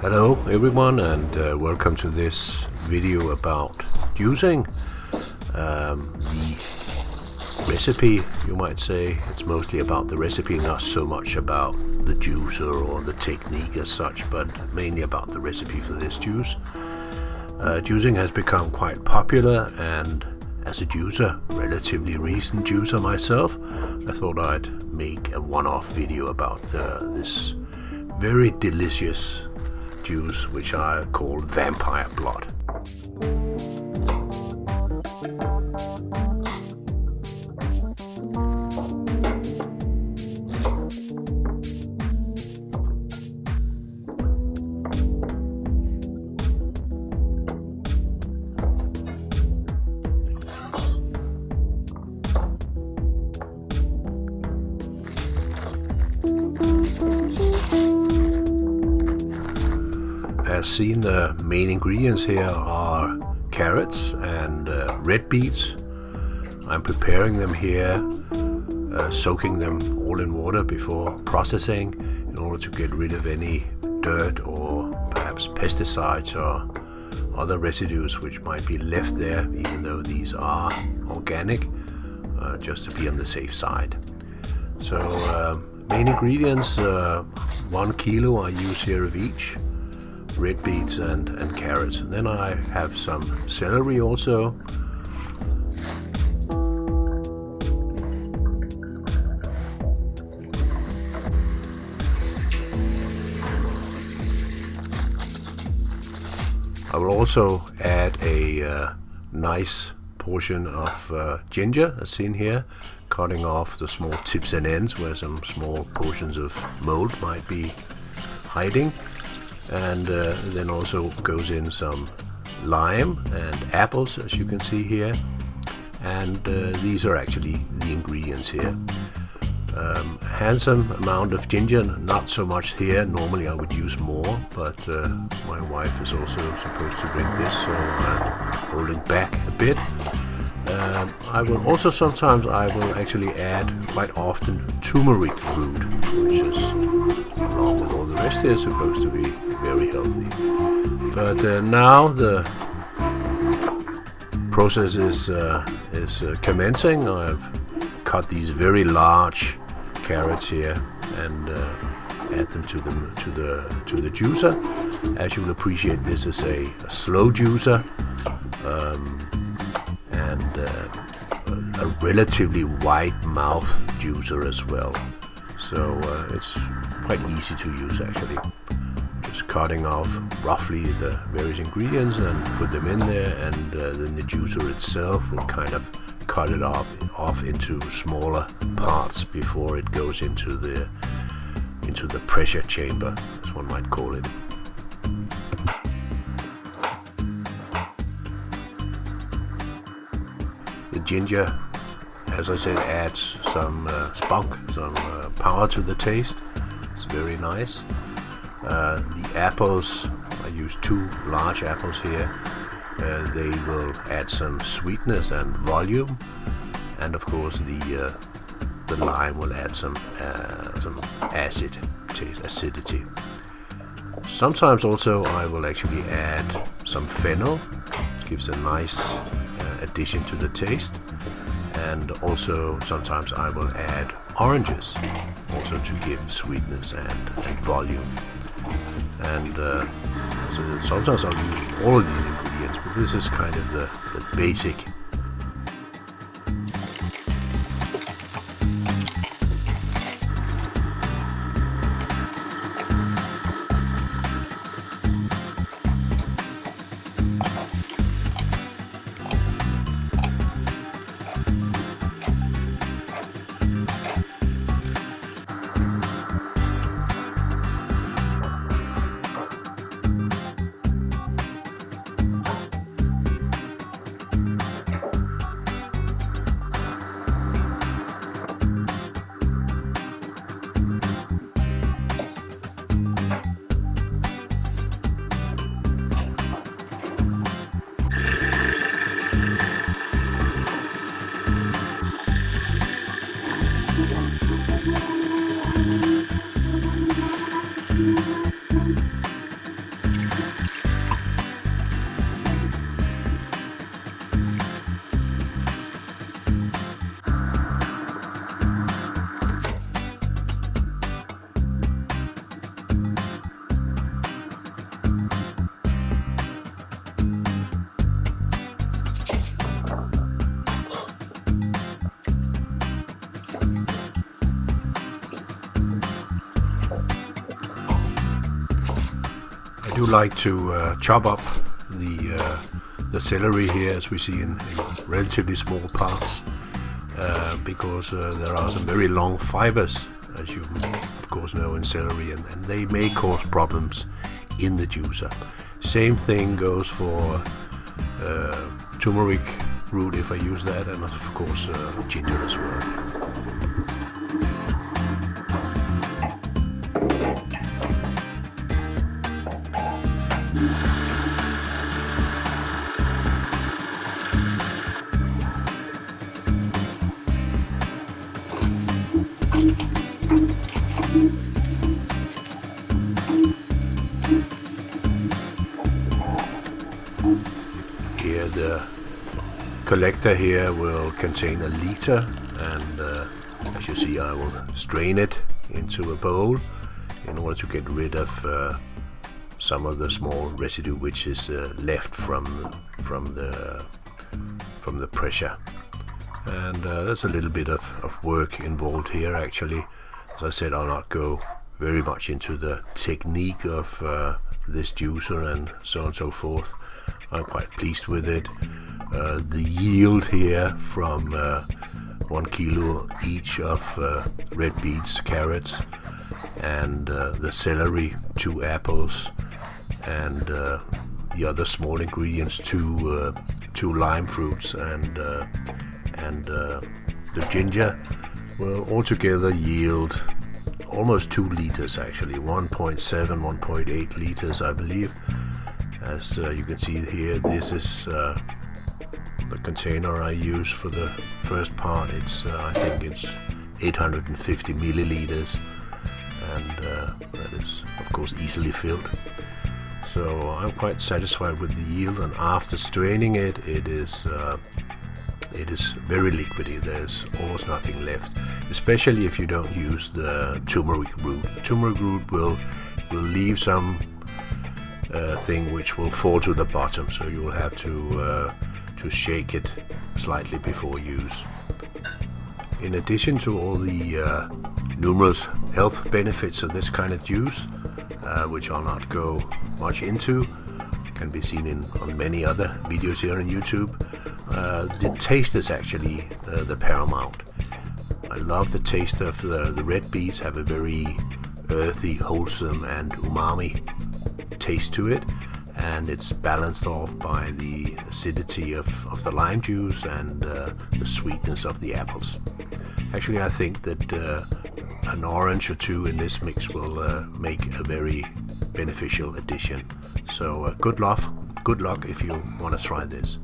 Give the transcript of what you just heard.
Hello everyone, and welcome to this video about juicing. The recipe, you might say, it's mostly about the recipe, not so much about the juicer or the technique as such, but mainly about the recipe for this juice. Juicing has become quite popular, and as a juicer, relatively recent juicer myself, I thought I'd make a one-off video about this very delicious juice, which I call Vampire Blood. As seen, the main ingredients here are carrots and red beets. I'm preparing them here, soaking them all in water before processing in order to get rid of any dirt or perhaps pesticides or other residues which might be left there, even though these are organic, just to be on the safe side. So main ingredients, 1 kilo I use here of each. Red beets and carrots, and then I have some celery also. I will also add a nice portion of ginger, as seen here, cutting off the small tips and ends where some small portions of mold might be hiding. And then also goes in some lime and apples, as you can see here, and these are actually the ingredients here. A handsome amount of ginger, not so much here. Normally I would use more, but my wife is also supposed to drink this, so I'm holding back a bit. I will also sometimes actually add quite often turmeric root, which is, along with all the rest here, supposed to be very healthy. But now the process is commencing. I've cut these very large carrots here and add them to the juicer. As you will appreciate, this is a slow juicer. And a relatively wide mouth juicer as well, so it's quite easy to use actually. Just cutting off roughly the various ingredients and put them in there, and then the juicer itself will kind of cut it off into smaller parts before it goes into the pressure chamber, as one might call it. The ginger, as I said, adds some spunk, some power to the taste. It's very nice. The apples, I use 2 large apples here. They will add some sweetness and volume, and of course the lime will add some acidity. Sometimes also I will actually add some fennel. It gives a nice addition to the taste, and also sometimes I will add oranges also to give sweetness and volume. And so sometimes I'll use all of these ingredients, but this is kind of the basic. I do like to chop up the celery here, as we see in relatively small parts, because there are some very long fibers, as you of course know, in celery, and they may cause problems in the juicer. Same thing goes for turmeric root if I use that, and of course ginger as well. Here the collector here will contain a liter, and as you see, I will strain it into a bowl in order to get rid of some of the small residue which is left from the pressure. And there's a little bit of work involved here actually. As I said, I'll not go very much into the technique of this juicer and so on and so forth. I'm quite pleased with it. The yield here from 1 kilo each of red beets, carrots, and the celery, 2 apples, and the other small ingredients, 2 lime fruits, and the ginger will altogether yield almost 2 liters actually, 1.7, 1.8 liters I believe. As you can see here, this is the container I use for the first part. It's I think it's 850 milliliters, and that is of course easily filled. So I'm quite satisfied with the yield, and after straining it, it is very liquidy. There's almost nothing left, especially if you don't use the turmeric root. Turmeric root will leave some thing which will fall to the bottom, so you will have to shake it slightly before use. In addition to all the numerous health benefits of this kind of juice, which I'll not go much into, can be seen on many other videos here on YouTube, the taste is actually the paramount. I love the taste of the red beets. Have a very earthy, wholesome and umami taste to it, and it's balanced off by the acidity of the lime juice and the sweetness of the apples. Actually, I think that an orange or 2 in this mix will make a very beneficial addition. So good luck if you want to try this.